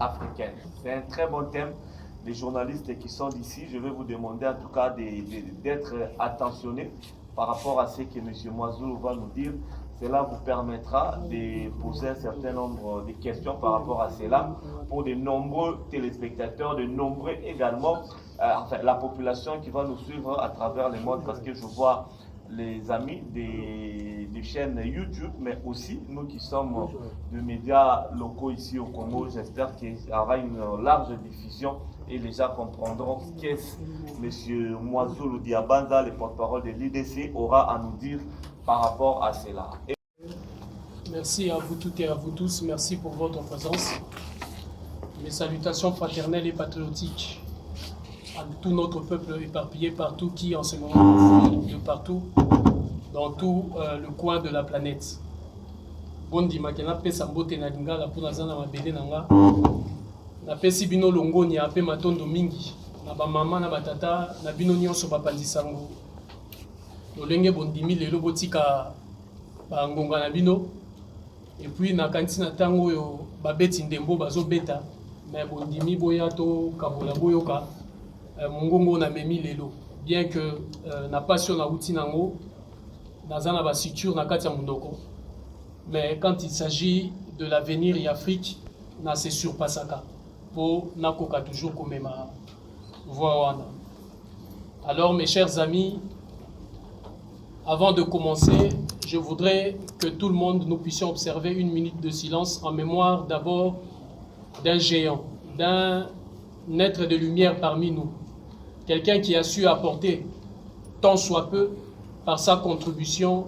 africaine. C'est un très bon thème. Les journalistes qui sont d'ici, je vais vous demander en tout cas d'être attentionnés par rapport à ce que M. Moiseau va nous dire. Cela vous permettra de poser un certain nombre de questions par rapport à cela pour de nombreux téléspectateurs, de nombreux également, enfin la population qui va nous suivre à travers le monde, parce que je vois les amis des chaînes YouTube, mais aussi nous qui sommes de médias locaux ici au Congo. J'espère qu'il y aura une large diffusion et les gens comprendront ce que M. Moiseau Diabanza, le porte-parole de l'IDC, aura à nous dire par rapport à cela. Merci à vous toutes et à vous tous. Merci pour votre présence. Mes salutations fraternelles et patriotiques à tout notre peuple éparpillé partout, qui en ce moment de partout, dans tout le coin de la planète. Bondi makena pesa mbote na lingala pour nazana mabele nanga. Na pesi bino longo ni ape matondo mingi. Na ba mama na batata na bino nyonso bapandisango. Lolenge bondimi lelo botika ba ngonga na bino. Et puis na kantina tango yo babeti ndembo bazo beta. Mais bondimi boya to kabola boyoka. Mongongo na memi lelo, bien que na passion na outi nango nazana ba structure na kati ya mundoko, mais quand il s'agit de l'avenir et Afrique na se surpassaka po nakoka toujours comme ma voix wana. Alors mes chers amis, avant de commencer, je voudrais que tout le monde nous puissions observer une minute de silence en mémoire d'abord d'un géant, d'un être de lumière parmi nous. Quelqu'un qui a su apporter, tant soit peu, par sa contribution,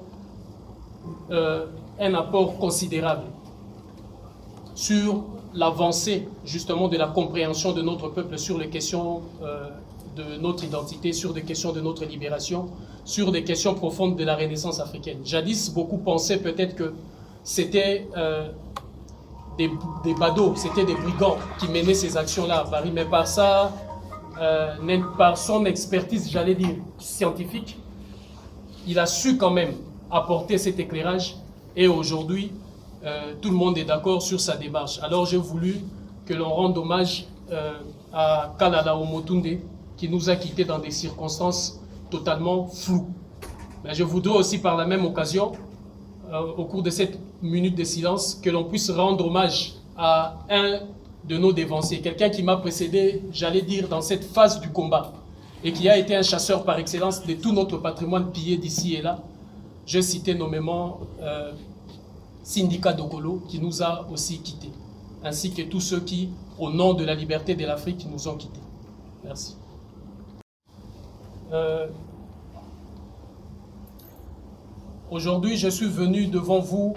un apport considérable sur l'avancée justement de la compréhension de notre peuple sur les questions de notre identité, sur des questions de notre libération, sur des questions profondes de la Renaissance africaine. Jadis, beaucoup pensaient peut-être que c'était des badauds, c'était des brigands qui menaient ces actions-là à Paris, mais par ça, par son expertise, j'allais dire, scientifique, il a su quand même apporter cet éclairage et aujourd'hui, tout le monde est d'accord sur sa démarche. Alors j'ai voulu que l'on rende hommage à Kalala Omotunde qui nous a quittés dans des circonstances totalement floues. Mais je voudrais aussi par la même occasion, au cours de cette minute de silence, que l'on puisse rendre hommage à un de nos dévanciers, quelqu'un qui m'a précédé, j'allais dire, dans cette phase du combat, et qui a été un chasseur par excellence de tout notre patrimoine pillé d'ici et là. Je citais nommément Syndicat Dokolo, qui nous a aussi quittés, ainsi que tous ceux qui, au nom de la liberté de l'Afrique, nous ont quittés. Merci. Aujourd'hui, je suis venu devant vous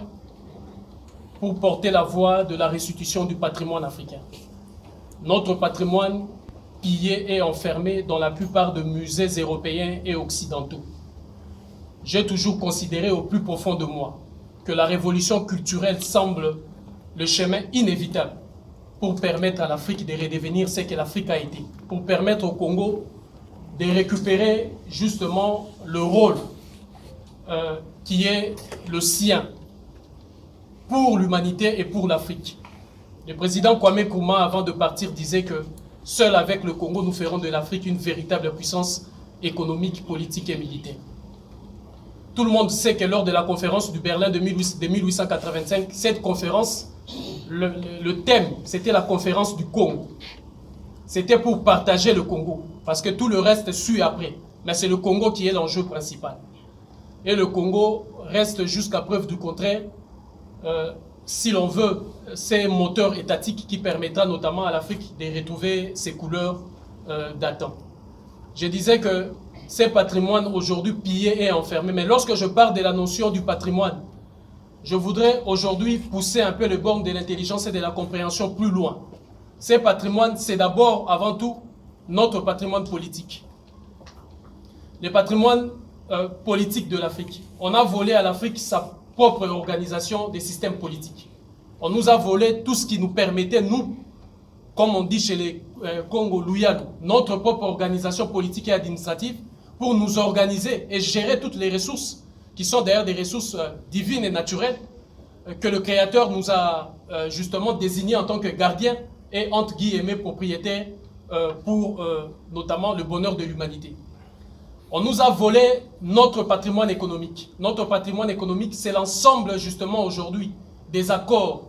pour porter la voix de la restitution du patrimoine africain. Notre patrimoine pillé et enfermé dans la plupart des musées européens et occidentaux. J'ai toujours considéré au plus profond de moi que la révolution culturelle semble le chemin inévitable pour permettre à l'Afrique de redevenir ce que l'Afrique a été, pour permettre au Congo de récupérer justement le rôle qui est le sien pour l'humanité et pour l'Afrique. Le président Kwame Nkrumah, avant de partir, disait que seul avec le Congo, nous ferons de l'Afrique une véritable puissance économique, politique et militaire. Tout le monde sait que lors de la conférence du Berlin de 1885, cette conférence, le thème, c'était la conférence du Congo. C'était pour partager le Congo, parce que tout le reste suit après. Mais c'est le Congo qui est l'enjeu principal. Et le Congo reste jusqu'à preuve du contraire, si l'on veut, ces moteurs étatiques qui permettra notamment à l'Afrique de retrouver ses couleurs datant. Je disais que ces patrimoines aujourd'hui pillés et enfermés, mais lorsque je parle de la notion du patrimoine, je voudrais aujourd'hui pousser un peu le borne de l'intelligence et de la compréhension plus loin. Ces patrimoines, c'est d'abord, avant tout, notre patrimoine politique. Le patrimoine politique de l'Afrique. On a volé à l'Afrique sa propre organisation des systèmes politiques. On nous a volé tout ce qui nous permettait, nous, comme on dit chez les Congo Louyalou, notre propre organisation politique et administrative pour nous organiser et gérer toutes les ressources qui sont d'ailleurs des ressources divines et naturelles que le Créateur nous a justement désignés en tant que gardiens et entre guillemets propriétaires pour notamment le bonheur de l'humanité. On nous a volé notre patrimoine économique. Notre patrimoine économique, c'est l'ensemble justement aujourd'hui des accords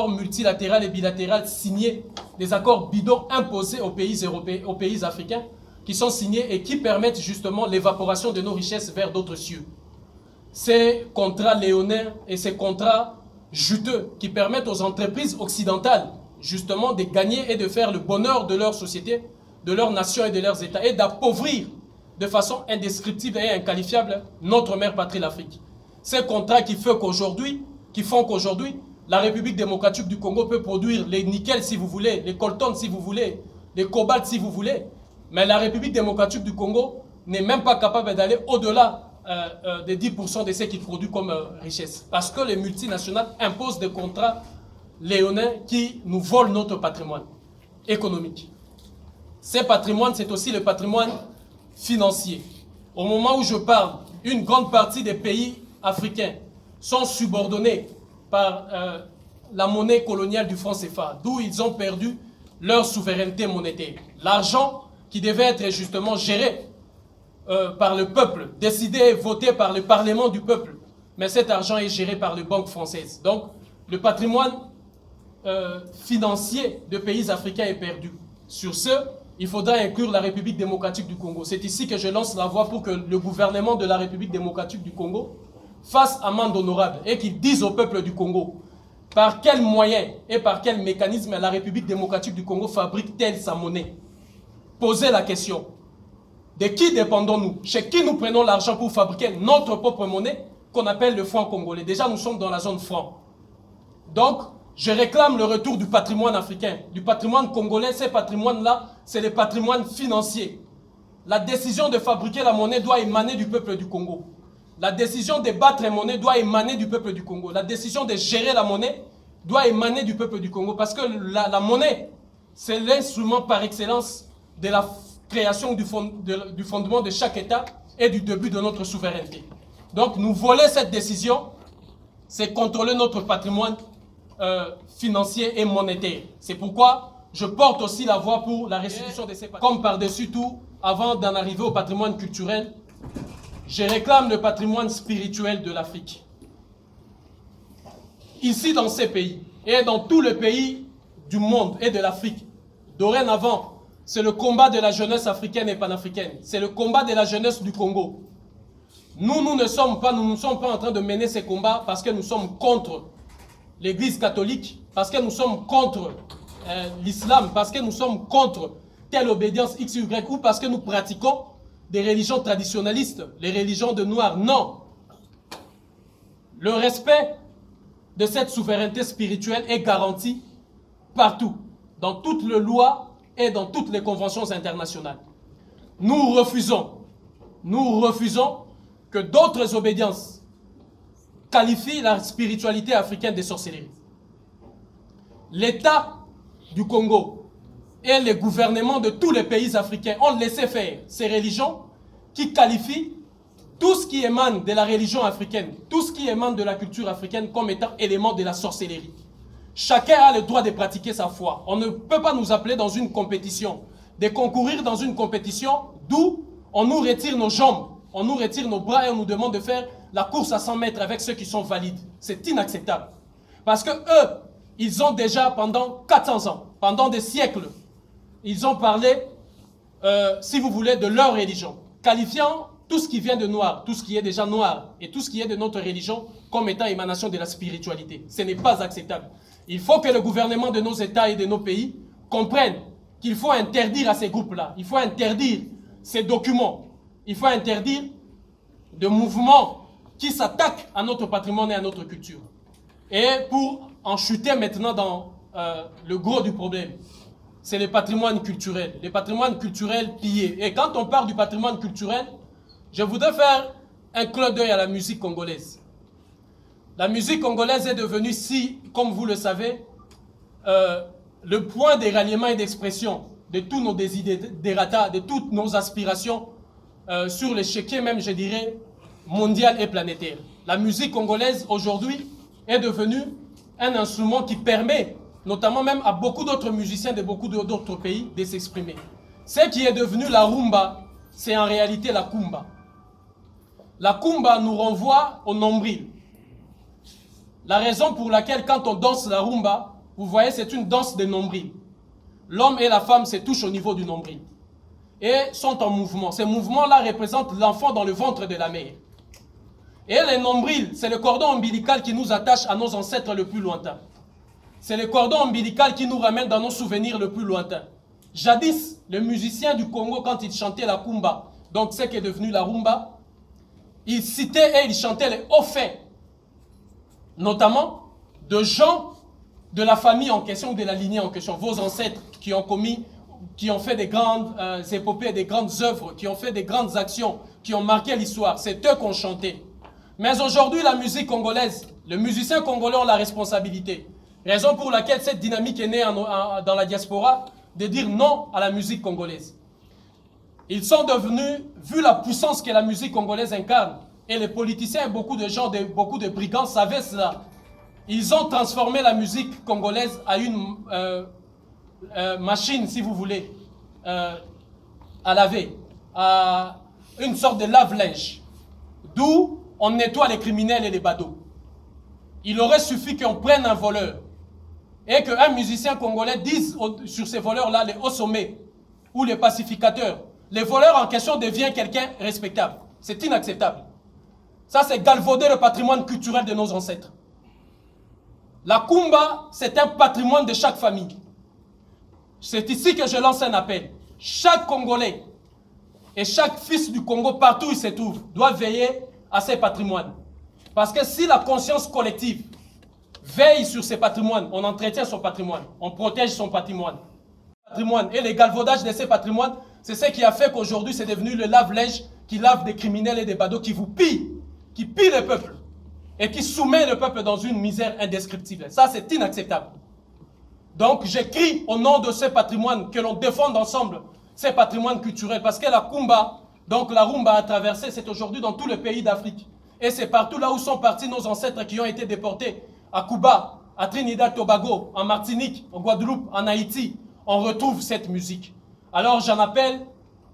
multilatéraux et bilatéraux signés, des accords bidons imposés aux pays européens, aux pays africains, qui sont signés et qui permettent justement l'évaporation de nos richesses vers d'autres cieux. Ces contrats léonins et ces contrats juteux qui permettent aux entreprises occidentales justement de gagner et de faire le bonheur de leur société, de leur nation et de leurs États, et d'appauvrir de façon indescriptible et inqualifiable notre mère patrie, l'Afrique. Ces contrats qui font qu'aujourd'hui, la République démocratique du Congo peut produire les nickel si vous voulez, les coltan si vous voulez, les cobalt si vous voulez, mais la République démocratique du Congo n'est même pas capable d'aller au-delà des 10% de ce qu'il produit comme richesse. Parce que les multinationales imposent des contrats léonins qui nous volent notre patrimoine économique. Ce patrimoine, c'est aussi le patrimoine financier. Au moment où je parle, une grande partie des pays africains sont subordonnés par la monnaie coloniale du franc CFA, d'où ils ont perdu leur souveraineté monétaire. L'argent qui devait être justement géré par le peuple, décidé et voté par le Parlement du peuple, mais cet argent est géré par les banques françaises. Donc, le patrimoine financier de pays africains est perdu. Sur ce, il faudra inclure la République démocratique du Congo. C'est ici que je lance la voie pour que le gouvernement de la République démocratique du Congo fasse amende honorable et qu'il dise au peuple du Congo par quels moyens et par quel mécanisme la République démocratique du Congo fabrique-t-elle sa monnaie. Posez la question. De qui dépendons-nous? Chez qui nous prenons l'argent pour fabriquer notre propre monnaie qu'on appelle le franc congolais? Déjà, nous sommes dans la zone franc. Donc, je réclame le retour du patrimoine africain, du patrimoine congolais. Ces patrimoines-là, c'est le patrimoine financier. La décision de fabriquer la monnaie doit émaner du peuple du Congo. La décision de battre la monnaie doit émaner du peuple du Congo. La décision de gérer la monnaie doit émaner du peuple du Congo. Parce que la monnaie, c'est l'instrument par excellence de la création du fondement de chaque État et du début de notre souveraineté. Donc, nous voler cette décision, c'est contrôler notre patrimoine financier et monétaire. C'est pourquoi je porte aussi la voix pour la restitution de ces patrimoines. Comme par-dessus tout, avant d'en arriver au patrimoine culturel, je réclame le patrimoine spirituel de l'Afrique. Ici, dans ces pays, et dans tous les pays du monde et de l'Afrique, dorénavant, c'est le combat de la jeunesse africaine et panafricaine. C'est le combat de la jeunesse du Congo. Nous ne sommes pas en train de mener ces combats parce que nous sommes contre l'Église catholique, parce que nous sommes contre l'islam, parce que nous sommes contre telle obédience X, Y, ou parce que nous pratiquons des religions traditionnalistes, les religions de Noirs. Non. Le respect de cette souveraineté spirituelle est garanti partout, dans toutes les lois et dans toutes les conventions internationales. Nous refusons que d'autres obédiences qualifient la spiritualité africaine de sorcellerie. L'État du Congo et les gouvernements de tous les pays africains ont laissé faire ces religions qui qualifient tout ce qui émane de la religion africaine, tout ce qui émane de la culture africaine comme étant élément de la sorcellerie. Chacun a le droit de pratiquer sa foi. On ne peut pas nous appeler dans une compétition, de concourir dans une compétition d'où on nous retire nos jambes, on nous retire nos bras et on nous demande de faire la course à 100 mètres avec ceux qui sont valides. C'est inacceptable. Parce que eux, ils ont déjà pendant 400 ans, pendant des siècles, ils ont parlé, si vous voulez, de leur religion, qualifiant tout ce qui vient de noir, tout ce qui est déjà noir et tout ce qui est de notre religion comme étant émanation de la spiritualité. Ce n'est pas acceptable. Il faut que le gouvernement de nos États et de nos pays comprenne qu'il faut interdire à ces groupes-là, il faut interdire ces documents, il faut interdire de mouvements qui s'attaquent à notre patrimoine et à notre culture. Et pour en chuter maintenant dans le gros du problème, c'est le patrimoine culturel pillé. Et quand on parle du patrimoine culturel, je voudrais faire un clin d'œil à la musique congolaise. La musique congolaise est devenue, comme vous le savez, le point de ralliement et d'expression de tous nos desiderata, de toutes nos aspirations sur l'échiquier même, je dirais, mondial et planétaire. La musique congolaise, aujourd'hui, est devenu un instrument qui permet, notamment même à beaucoup d'autres musiciens de beaucoup d'autres pays, de s'exprimer. Ce qui est devenu la rumba, c'est en réalité la kumba. La kumba nous renvoie au nombril. La raison pour laquelle quand on danse la rumba, vous voyez, c'est une danse de nombril. L'homme et la femme se touchent au niveau du nombril et sont en mouvement. Ces mouvements-là représentent l'enfant dans le ventre de la mère. Et le nombril, c'est le cordon ombilical qui nous attache à nos ancêtres le plus lointains. C'est le cordon ombilical qui nous ramène dans nos souvenirs le plus lointains. Jadis, le musicien du Congo, quand il chantait la kumba, donc ce qui est devenu la rumba, il citait et il chantait les hauts faits, notamment de gens de la famille en question, de la lignée en question, vos ancêtres qui ont fait des grandes épopées, des grandes œuvres, qui ont fait des grandes actions, qui ont marqué l'histoire. C'est eux qu'on chantait. Mais aujourd'hui, la musique congolaise, les musiciens congolais ont la responsabilité. Raison pour laquelle cette dynamique est née dans la diaspora, de dire non à la musique congolaise. Ils sont devenus, vu la puissance que la musique congolaise incarne, et les politiciens et beaucoup de gens, beaucoup de brigands savaient cela, ils ont transformé la musique congolaise à une machine, si vous voulez, à laver, à une sorte de lave-linge, d'où on nettoie les criminels et les badauds. Il aurait suffi qu'on prenne un voleur et qu'un musicien congolais dise sur ces voleurs-là, les hauts sommets ou les pacificateurs, les voleurs en question deviennent quelqu'un respectable. C'est inacceptable. Ça, c'est galvauder le patrimoine culturel de nos ancêtres. La kumba, c'est un patrimoine de chaque famille. C'est ici que je lance un appel. Chaque Congolais et chaque fils du Congo, partout où il se trouve, doit veiller à ses patrimoines. Parce que si la conscience collective veille sur ses patrimoines, on entretient son patrimoine, on protège son patrimoine. Et le galvaudage de ces patrimoines, c'est ce qui a fait qu'aujourd'hui, c'est devenu le lave-linge qui lave des criminels et des badauds qui vous pillent, qui pillent le peuple et qui soumet le peuple dans une misère indescriptible. Ça, c'est inacceptable. Donc, j'écris au nom de ces patrimoines que l'on défende ensemble, ces patrimoines culturels, parce que la kumba, donc la rumba a traversé, c'est aujourd'hui dans tous les pays d'Afrique. Et c'est partout là où sont partis nos ancêtres qui ont été déportés, à Cuba, à Trinidad, Tobago, en Martinique, en Guadeloupe, en Haïti, on retrouve cette musique. Alors j'en appelle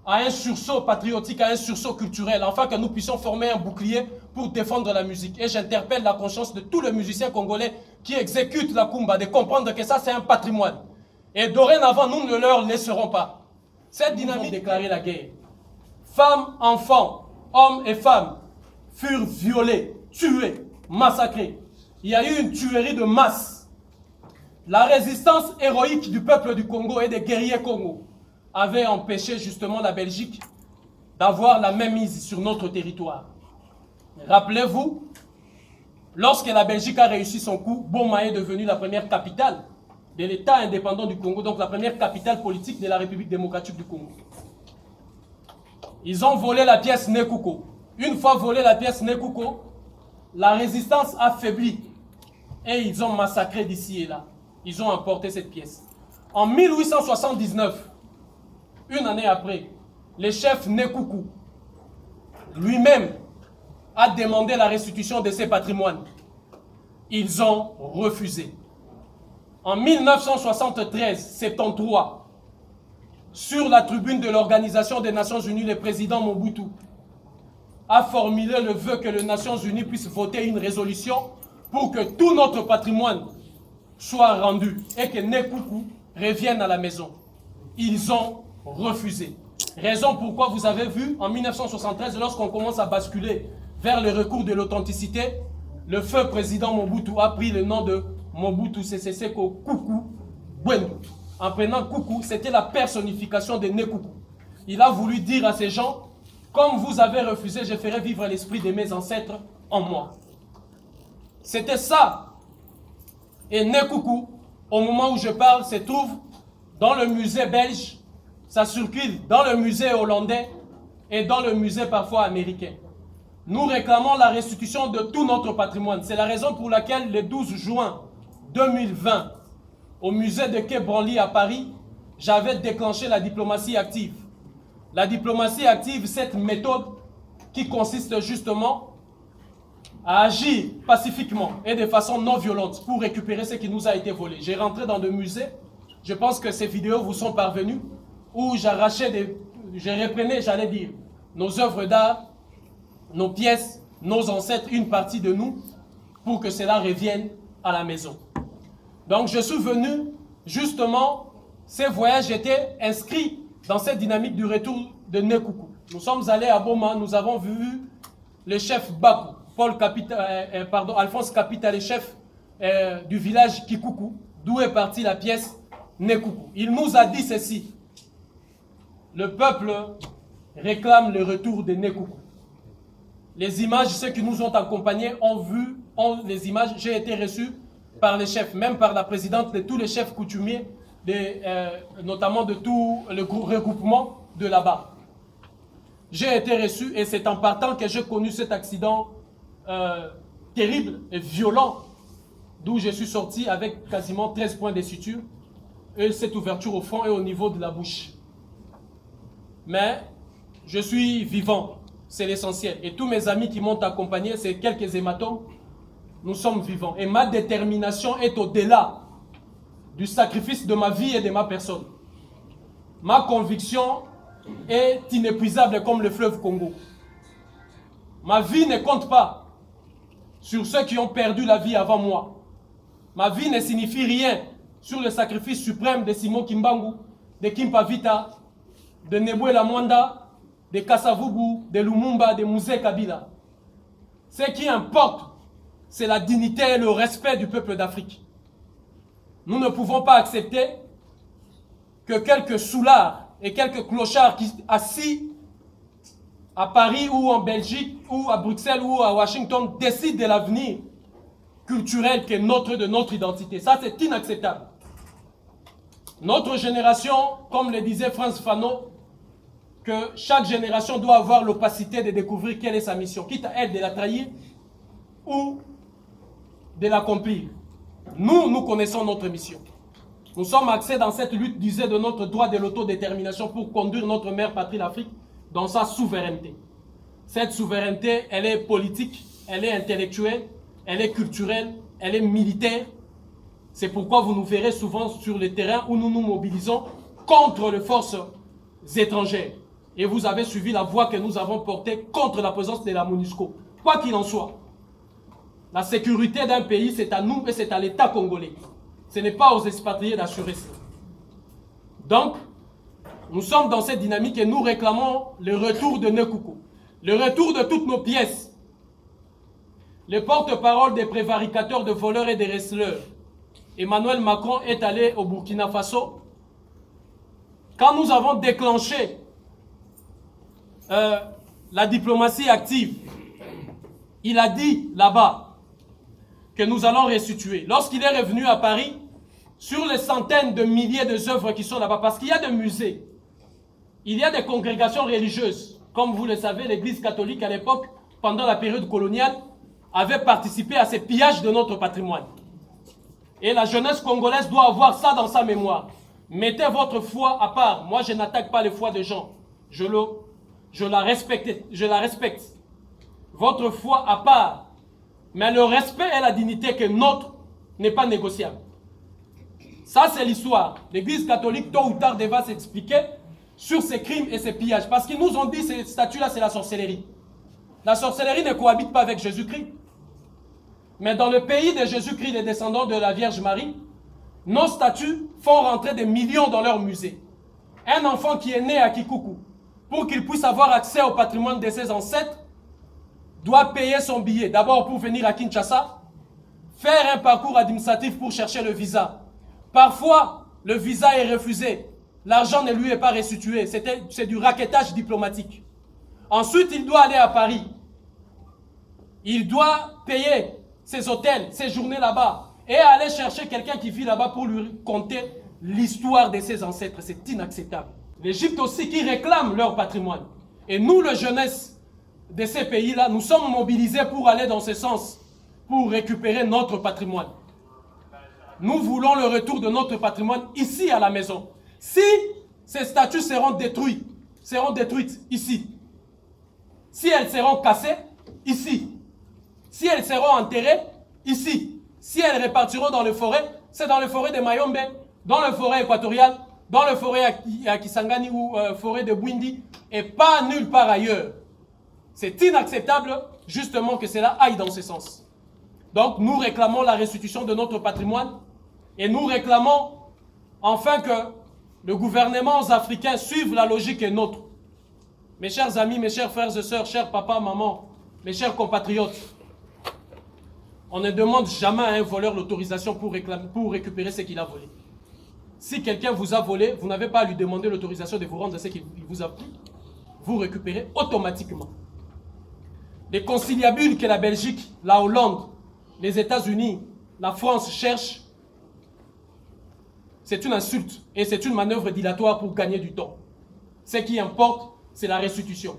à un sursaut patriotique, à un sursaut culturel, afin que nous puissions former un bouclier pour défendre la musique. Et j'interpelle la conscience de tous les musiciens congolais qui exécutent la kumba, de comprendre que ça c'est un patrimoine. Et dorénavant, nous ne leur laisserons pas. Cette dynamique déclarer la guerre. Femmes, enfants, hommes et femmes furent violés, tués, massacrés. Il y a eu une tuerie de masse. La résistance héroïque du peuple du Congo et des guerriers Congo avait empêché justement la Belgique d'avoir la même mise sur notre territoire. Rappelez-vous, lorsque la Belgique a réussi son coup, Boma est devenue la première capitale de l'État indépendant du Congo, donc la première capitale politique de la République démocratique du Congo. Ils ont volé la pièce Nekuko. Une fois volé la pièce Nekuko, la résistance a faibli et ils ont massacré d'ici et là. Ils ont emporté cette pièce. En 1879, une année après, le chef Nekuku lui-même a demandé la restitution de ses patrimoines. Ils ont refusé. En 1973, sur la tribune de l'Organisation des Nations Unies, le président Mobutu a formulé le vœu que les Nations Unies puissent voter une résolution pour que tout notre patrimoine soit rendu et que Nekuku revienne à la maison. Ils ont refusé. Raison pourquoi vous avez vu, en 1973, lorsqu'on commence à basculer vers le recours de l'authenticité, le feu président Mobutu a pris le nom de Mobutu Sese Seko Kuku Bwendu. En prenant Kuku, c'était la personnification de Nekuku. Il a voulu dire à ces gens, comme vous avez refusé, je ferai vivre l'esprit de mes ancêtres en moi. C'était ça. Et Nekuku, au moment où je parle, se trouve dans le musée belge, ça circule dans le musée hollandais et dans le musée parfois américain. Nous réclamons la restitution de tout notre patrimoine. C'est la raison pour laquelle le 12 juin 2020, au musée de Quai Branly à Paris, j'avais déclenché la diplomatie active. La diplomatie active, cette méthode qui consiste justement à agir pacifiquement et de façon non violente pour récupérer ce qui nous a été volé. J'ai rentré dans le musée, je pense que ces vidéos vous sont parvenues, où je reprenais, j'allais dire, nos œuvres d'art, nos pièces, nos ancêtres, une partie de nous, pour que cela revienne à la maison. Donc je suis venu, justement, ces voyages étaient inscrits dans cette dynamique du retour de Nekoukou. Nous sommes allés à Boma, nous avons vu le chef Bakou, Alphonse Kapita, le chef du village Kikoukou, d'où est partie la pièce Nekoukou. Il nous a dit ceci: le peuple réclame le retour de Nekoukou. Les images, ceux qui nous ont accompagnés ont vu les images. J'ai été reçu par les chefs, même par la présidente de tous les chefs coutumiers, notamment de tout le regroupement de là-bas. J'ai été reçu et c'est en partant que j'ai connu cet accident terrible et violent, d'où je suis sorti avec quasiment 13 points de suture et cette ouverture au front et au niveau de la bouche. Mais je suis vivant, c'est l'essentiel. Et tous mes amis qui m'ont accompagné, c'est quelques hématomes, nous sommes vivants. Et ma détermination est au-delà du sacrifice de ma vie et de ma personne. Ma conviction est inépuisable comme le fleuve Congo. Ma vie ne compte pas sur ceux qui ont perdu la vie avant moi. Ma vie ne signifie rien sur le sacrifice suprême de Simon Kimbangu, de Kimpavita, de Neboué Mwanda, de Kasavubu, de Lumumba, de Mouzé Kabila. Ce qui importe, c'est la dignité et le respect du peuple d'Afrique. Nous ne pouvons pas accepter que quelques soulards et quelques clochards qui assis à Paris ou en Belgique ou à Bruxelles ou à Washington décident de l'avenir culturel qui est de notre identité. Ça, c'est inacceptable. Notre génération, comme le disait Frantz Fanon, que chaque génération doit avoir l'opacité de découvrir quelle est sa mission, quitte à elle de la trahir ou de l'accomplir. Nous connaissons notre mission. Nous sommes axés dans cette lutte, disait, de notre droit de l'autodétermination pour conduire notre mère patrie, l'Afrique, dans sa souveraineté. Cette souveraineté, elle est politique, elle est intellectuelle, elle est culturelle, elle est militaire. C'est pourquoi vous nous verrez souvent sur le terrain où nous nous mobilisons contre les forces étrangères. Et vous avez suivi la voie que nous avons portée contre la présence de la MONUSCO. Quoi qu'il en soit, la sécurité d'un pays, c'est à nous et c'est à l'État congolais. Ce n'est pas aux expatriés d'assurer ça. Donc, nous sommes dans cette dynamique et nous réclamons le retour de Nekoukou, le retour de toutes nos pièces. Le porte-parole des prévaricateurs, de voleurs et des receleurs, Emmanuel Macron, est allé au Burkina Faso. Quand nous avons déclenché la diplomatie active, il a dit là-bas que nous allons restituer. Lorsqu'il est revenu à Paris, sur les centaines de milliers d'œuvres qui sont là-bas, parce qu'il y a des musées, il y a des congrégations religieuses. Comme vous le savez, l'Église catholique à l'époque, pendant la période coloniale, avait participé à ces pillages de notre patrimoine. Et la jeunesse congolaise doit avoir ça dans sa mémoire. Mettez votre foi à part. Moi, je n'attaque pas les foi des gens. Je la respecte. Votre foi à part. Mais le respect et la dignité que notre n'est pas négociable. Ça, c'est l'histoire. L'Église catholique, tôt ou tard, devra s'expliquer sur ces crimes et ces pillages. Parce qu'ils nous ont dit que ces statues-là, c'est la sorcellerie. La sorcellerie ne cohabite pas avec Jésus-Christ. Mais dans le pays de Jésus-Christ, les descendants de la Vierge Marie, nos statues font rentrer des millions dans leur musée. Un enfant qui est né à Kikoukou, pour qu'il puisse avoir accès au patrimoine de ses ancêtres, doit payer son billet. D'abord pour venir à Kinshasa, faire un parcours administratif pour chercher le visa. Parfois, le visa est refusé. L'argent ne lui est pas restitué. C'est du raquettage diplomatique. Ensuite, il doit aller à Paris. Il doit payer ses hôtels, ses journées là-bas. Et aller chercher quelqu'un qui vit là-bas pour lui conter l'histoire de ses ancêtres. C'est inacceptable. L'Égypte aussi qui réclame leur patrimoine. Et nous, la jeunesse de ces pays-là, nous sommes mobilisés pour aller dans ce sens, pour récupérer notre patrimoine. Nous voulons le retour de notre patrimoine ici à la maison. Si ces statues seront détruites ici, si elles seront cassées, ici, Si elles seront enterrées ici, si elles repartiront dans les forêts, c'est dans les forêts de Mayombe, dans les forêts équatoriales, dans les forêts à Kisangani ou forêt de Bwindi, et pas nulle part ailleurs. C'est inacceptable, justement, que cela aille dans ce sens. Donc, nous réclamons la restitution de notre patrimoine et nous réclamons enfin que le gouvernement africain suive la logique et nôtre. Mes chers amis, mes chers frères et sœurs, chers papas, maman, mes chers compatriotes, on ne demande jamais à un voleur l'autorisation pour récupérer ce qu'il a volé. Si quelqu'un vous a volé, vous n'avez pas à lui demander l'autorisation de vous rendre ce qu'il vous a pris. Vous récupérez automatiquement. Les conciliabules que la Belgique, la Hollande, les États-Unis, la France cherchent, c'est une insulte et c'est une manœuvre dilatoire pour gagner du temps. Ce qui importe, c'est la restitution.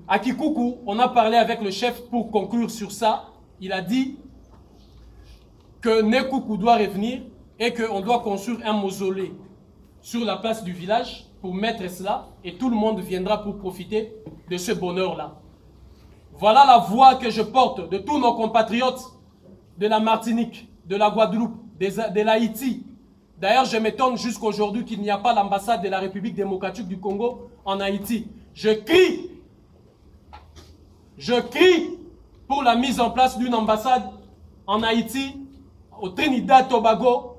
À Kikuku, on a parlé avec le chef pour conclure sur ça. Il a dit que Nekuku doit revenir et qu'on doit construire un mausolée sur la place du village pour mettre cela et tout le monde viendra pour profiter de ce bonheur-là. Voilà la voix que je porte de tous nos compatriotes de la Martinique, de la Guadeloupe, de l'Haïti. D'ailleurs, je m'étonne jusqu'à aujourd'hui qu'il n'y a pas l'ambassade de la République démocratique du Congo en Haïti. Je crie pour la mise en place d'une ambassade en Haïti, au Trinidad Tobago,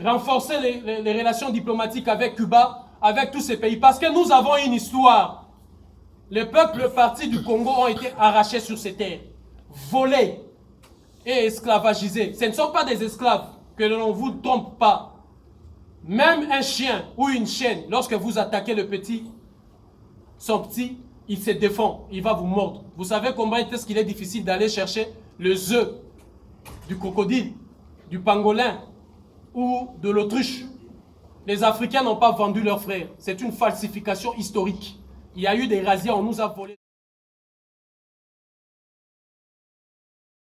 renforcer les relations diplomatiques avec Cuba, avec tous ces pays, parce que nous avons une histoire. Les peuples partis du Congo ont été arrachés sur ces terres, volés et esclavagisés. Ce ne sont pas des esclaves, que l'on ne vous trompe pas. Même un chien ou une chienne, lorsque vous attaquez son petit, il se défend, il va vous mordre. Vous savez combien est-ce qu'il est difficile d'aller chercher les œufs du crocodile, du pangolin ou de l'autruche. Les Africains n'ont pas vendu leurs frères. C'est une falsification historique. Il y a eu des razzias, on nous a volé.